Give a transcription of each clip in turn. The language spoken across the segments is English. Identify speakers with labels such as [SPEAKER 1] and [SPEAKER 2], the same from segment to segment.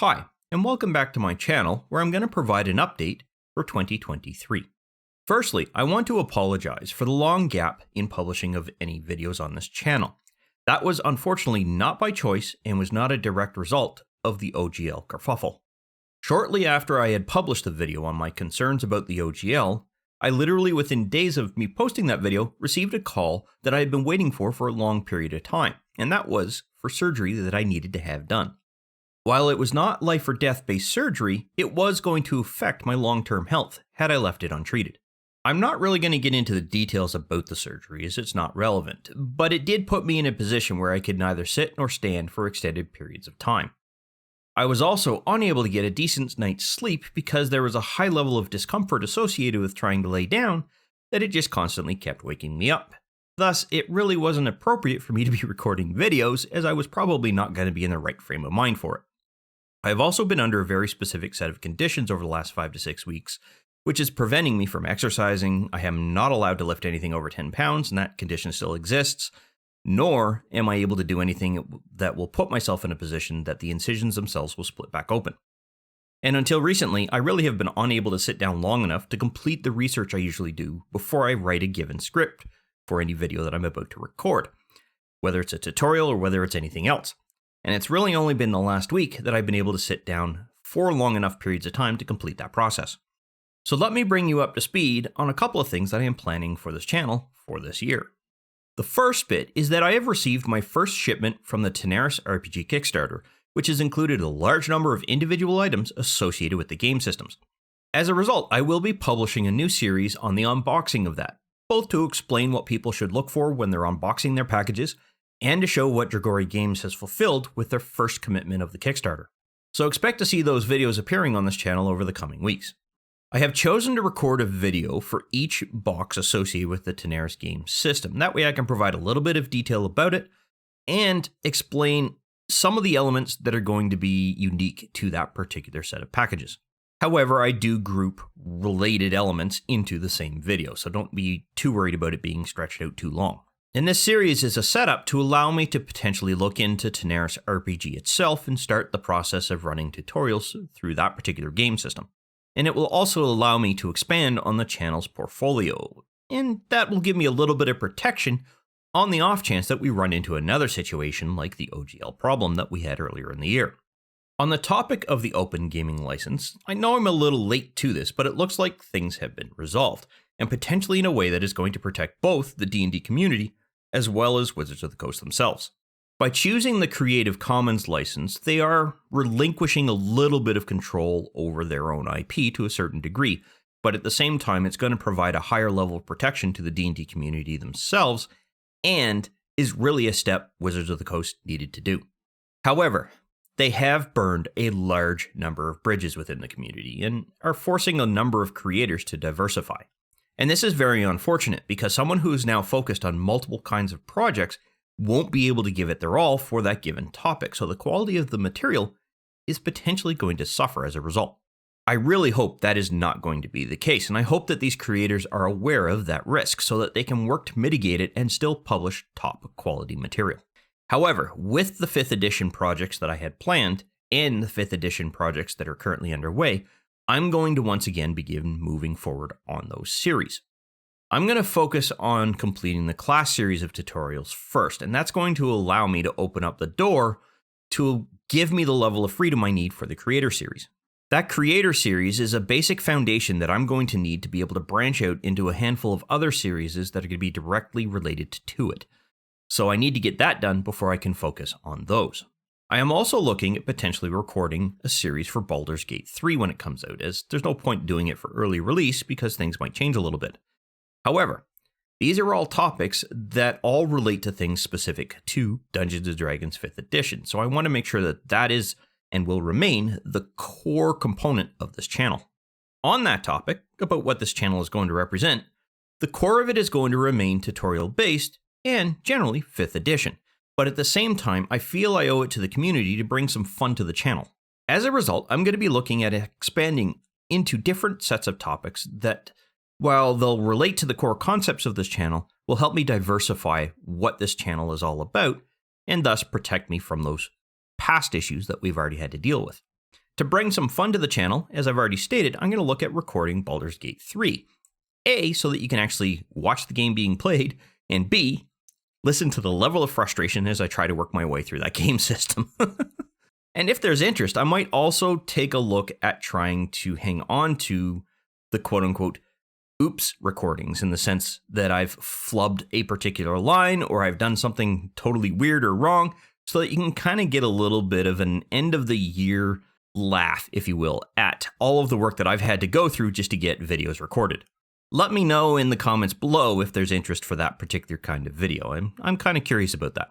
[SPEAKER 1] Hi, and welcome back to my channel where I'm going to provide an update for 2023. Firstly, I want to apologize for the long gap in publishing of any videos on this channel. That was unfortunately not by choice and was not a direct result of the OGL kerfuffle. Shortly after I had published the video on my concerns about the OGL, I literally within days of me posting that video received a call that I had been waiting for a long period of time, and that was for surgery that I needed to have done. While it was not life or death based surgery, it was going to affect my long-term health had I left it untreated. I'm not really going to get into the details about the surgery as it's not relevant, but it did put me in a position where I could neither sit nor stand for extended periods of time. I was also unable to get a decent night's sleep because there was a high level of discomfort associated with trying to lay down that it just constantly kept waking me up. Thus, it really wasn't appropriate for me to be recording videos as I was probably not going to be in the right frame of mind for it. I have also been under a very specific set of conditions over the last 5 to 6 weeks, which is preventing me from exercising. I am not allowed to lift anything over 10 pounds, and that condition still exists, nor am I able to do anything that will put myself in a position that the incisions themselves will split back open. And until recently, I really have been unable to sit down long enough to complete the research I usually do before I write a given script for any video that I'm about to record, whether it's a tutorial or whether it's anything else. And it's really only been the last week that I've been able to sit down for long enough periods of time to complete that process. So let me bring you up to speed on a couple of things that I am planning for this channel for this year. The first bit is that I have received my first shipment from the Tanares RPG Kickstarter, which has included a large number of individual items associated with the game systems. As a result, I will be publishing a new series on the unboxing of that, both to explain what people should look for when they're unboxing their packages, and to show what Dragori Games has fulfilled with their first commitment of the Kickstarter. So expect to see those videos appearing on this channel over the coming weeks. I have chosen to record a video for each box associated with the Tanares Games system. That way I can provide a little bit of detail about it and explain some of the elements that are going to be unique to that particular set of packages. However, I do group related elements into the same video, so don't be too worried about it being stretched out too long. And this series is a setup to allow me to potentially look into Tanares RPG itself and start the process of running tutorials through that particular game system. And it will also allow me to expand on the channel's portfolio, and that will give me a little bit of protection on the off chance that we run into another situation like the OGL problem that we had earlier in the year. On the topic of the Open Gaming License, I know I'm a little late to this, but it looks like things have been resolved, and potentially in a way that is going to protect both the D&D community as well as Wizards of the Coast themselves. By choosing the Creative Commons license, they are relinquishing a little bit of control over their own IP to a certain degree, but at the same time, it's going to provide a higher level of protection to the D&D community themselves, and is really a step Wizards of the Coast needed to do. However, they have burned a large number of bridges within the community, and are forcing a number of creators to diversify. And this is very unfortunate because someone who is now focused on multiple kinds of projects won't be able to give it their all for that given topic, so the quality of the material is potentially going to suffer as a result. I really hope that is not going to be the case, and I hope that these creators are aware of that risk so that they can work to mitigate it and still publish top quality material. However, with the 5th edition projects that I had planned and the 5th edition projects that are currently underway, I'm going to once again begin moving forward on those series. I'm going to focus on completing the class series of tutorials first, and that's going to allow me to open up the door to give me the level of freedom I need for the creator series. That creator series is a basic foundation that I'm going to need to be able to branch out into a handful of other series that are going to be directly related to it. So I need to get that done before I can focus on those. I am also looking at potentially recording a series for Baldur's Gate 3 when it comes out, as there's no point doing it for early release because things might change a little bit. However, these are all topics that all relate to things specific to Dungeons & Dragons 5th edition, so I want to make sure that that is and will remain the core component of this channel. On that topic, about what this channel is going to represent, the core of it is going to remain tutorial-based and generally 5th edition. But at the same time, I feel I owe it to the community to bring some fun to the channel. As a result, I'm going to be looking at expanding into different sets of topics that, while they'll relate to the core concepts of this channel, will help me diversify what this channel is all about, and thus protect me from those past issues that we've already had to deal with. To bring some fun to the channel, as I've already stated, I'm going to look at recording Baldur's Gate 3. A, so that you can actually watch the game being played, and B, listen to the level of frustration as I try to work my way through that game system. And if there's interest, I might also take a look at trying to hang on to the quote-unquote oops recordings, in the sense that I've flubbed a particular line or I've done something totally weird or wrong, so that you can kind of get a little bit of an end of the year laugh, if you will, at all of the work that I've had to go through just to get videos recorded. Let me know in the comments below if there's interest for that particular kind of video. I'm kind of curious about that.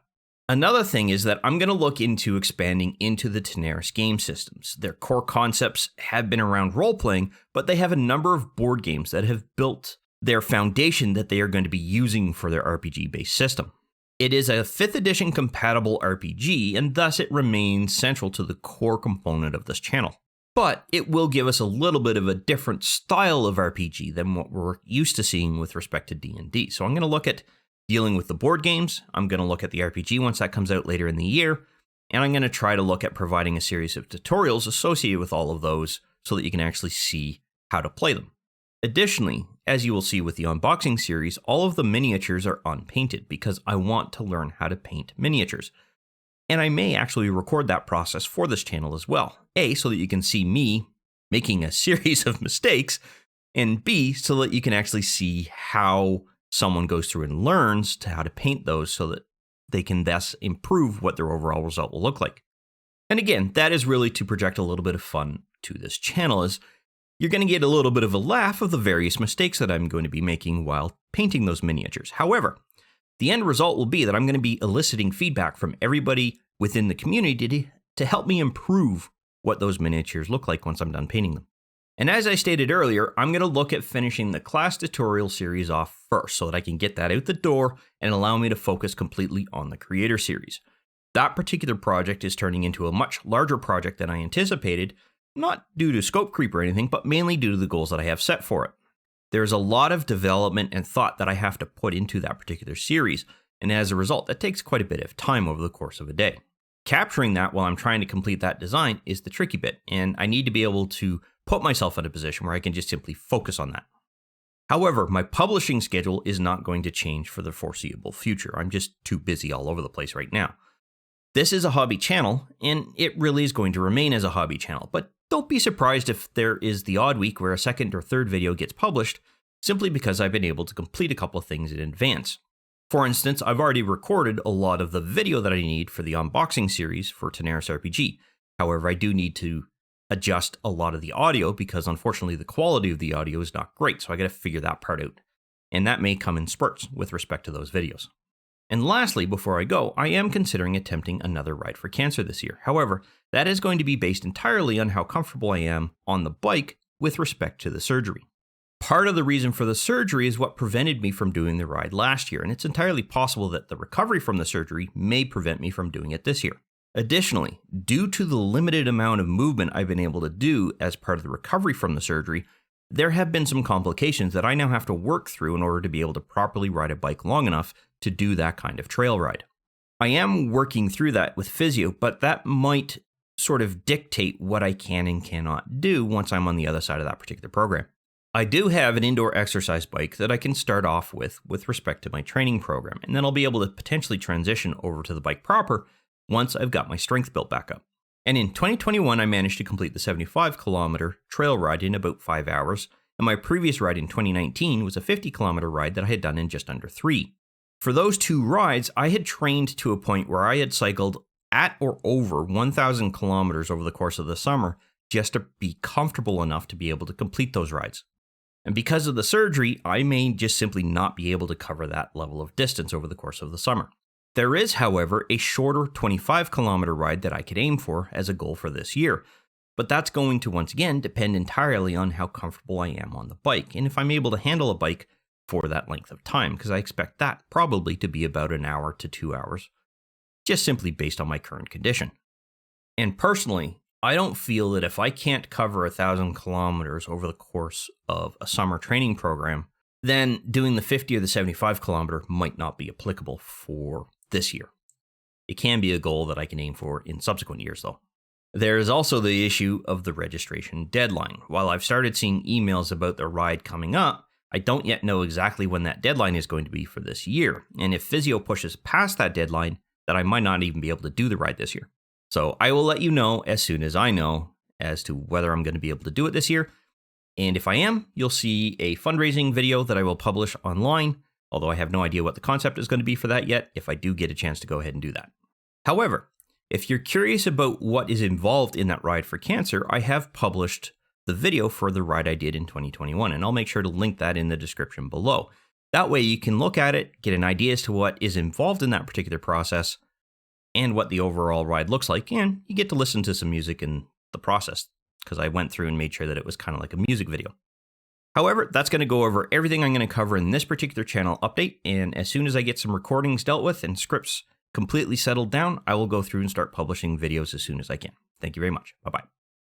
[SPEAKER 1] Another thing is that I'm going to look into expanding into the Tanares game systems. Their core concepts have been around role-playing, but they have a number of board games that have built their foundation that they are going to be using for their RPG-based system. It is a 5th edition compatible RPG, and thus it remains central to the core component of this channel. But it will give us a little bit of a different style of RPG than what we're used to seeing with respect to D&D. So I'm going to look at dealing with the board games, I'm going to look at the RPG once that comes out later in the year, and I'm going to try to look at providing a series of tutorials associated with all of those so that you can actually see how to play them. Additionally, as you will see with the unboxing series, all of the miniatures are unpainted because I want to learn how to paint miniatures. And I may actually record that process for this channel as well. A, so that you can see me making a series of mistakes, and B, so that you can actually see how someone goes through and learns how to paint those so that they can thus improve what their overall result will look like. And again, that is really to project a little bit of fun to this channel, as you're going to get a little bit of a laugh of the various mistakes that I'm going to be making while painting those miniatures. However, the end result will be that I'm going to be eliciting feedback from everybody within the community to help me improve what those miniatures look like once I'm done painting them. And as I stated earlier, I'm going to look at finishing the class tutorial series off first so that I can get that out the door and allow me to focus completely on the creator series. That particular project is turning into a much larger project than I anticipated, not due to scope creep or anything, but mainly due to the goals that I have set for it. There's a lot of development and thought that I have to put into that particular series, and as a result, that takes quite a bit of time over the course of a day. Capturing that while I'm trying to complete that design is the tricky bit, and I need to be able to put myself in a position where I can just simply focus on that. However, my publishing schedule is not going to change for the foreseeable future. I'm just too busy all over the place right now. This is a hobby channel, and it really is going to remain as a hobby channel, but don't be surprised if there is the odd week where a second or third video gets published, simply because I've been able to complete a couple of things in advance. For instance, I've already recorded a lot of the video that I need for the unboxing series for Tanares RPG. However, I do need to adjust a lot of the audio because unfortunately the quality of the audio is not great, so I got to figure that part out. And that may come in spurts with respect to those videos. And lastly, before I go, I am considering attempting another ride for cancer this year. However, that is going to be based entirely on how comfortable I am on the bike with respect to the surgery. Part of the reason for the surgery is what prevented me from doing the ride last year, and it's entirely possible that the recovery from the surgery may prevent me from doing it this year. Additionally, due to the limited amount of movement I've been able to do as part of the recovery from the surgery, there have been some complications that I now have to work through in order to be able to properly ride a bike long enough to do that kind of trail ride. I am working through that with physio, but that might sort of dictate what I can and cannot do once I'm on the other side of that particular program. I do have an indoor exercise bike that I can start off with respect to my training program, and then I'll be able to potentially transition over to the bike proper once I've got my strength built back up. And in 2021, I managed to complete the 75-kilometer trail ride in about 5 hours, and my previous ride in 2019 was a 50-kilometer ride that I had done in just under 3. For those two rides, I had trained to a point where I had cycled at or over 1,000 kilometers over the course of the summer just to be comfortable enough to be able to complete those rides. And because of the surgery, I may just simply not be able to cover that level of distance over the course of the summer. There is, however, a shorter 25-kilometer ride that I could aim for as a goal for this year, but that's going to once again depend entirely on how comfortable I am on the bike and if I'm able to handle a bike for that length of time, because I expect that probably to be about an hour to 2 hours, just simply based on my current condition. And personally, I don't feel that if I can't cover 1,000 kilometers over the course of a summer training program, then doing the 50 or the 75 kilometer might not be applicable for this year. It can be a goal that I can aim for in subsequent years, though. There is also the issue of the registration deadline. While I've started seeing emails about the ride coming up, I don't yet know exactly when that deadline is going to be for this year. And if Physio pushes past that deadline, then I might not even be able to do the ride this year. So I will let you know as soon as I know as to whether I'm going to be able to do it this year. And if I am, you'll see a fundraising video that I will publish online, although I have no idea what the concept is going to be for that yet, if I do get a chance to go ahead and do that. However, if you're curious about what is involved in that ride for cancer, I have published the video for the ride I did in 2021, and I'll make sure to link that in the description below. That way you can look at it, get an idea as to what is involved in that particular process and what the overall ride looks like, and you get to listen to some music in the process, because I went through and made sure that it was kind of like a music video. However, that's going to go over everything I'm going to cover in this particular channel update, and as soon as I get some recordings dealt with and scripts completely settled down, I will go through and start publishing videos as soon as I can. Thank you very much. Bye-bye.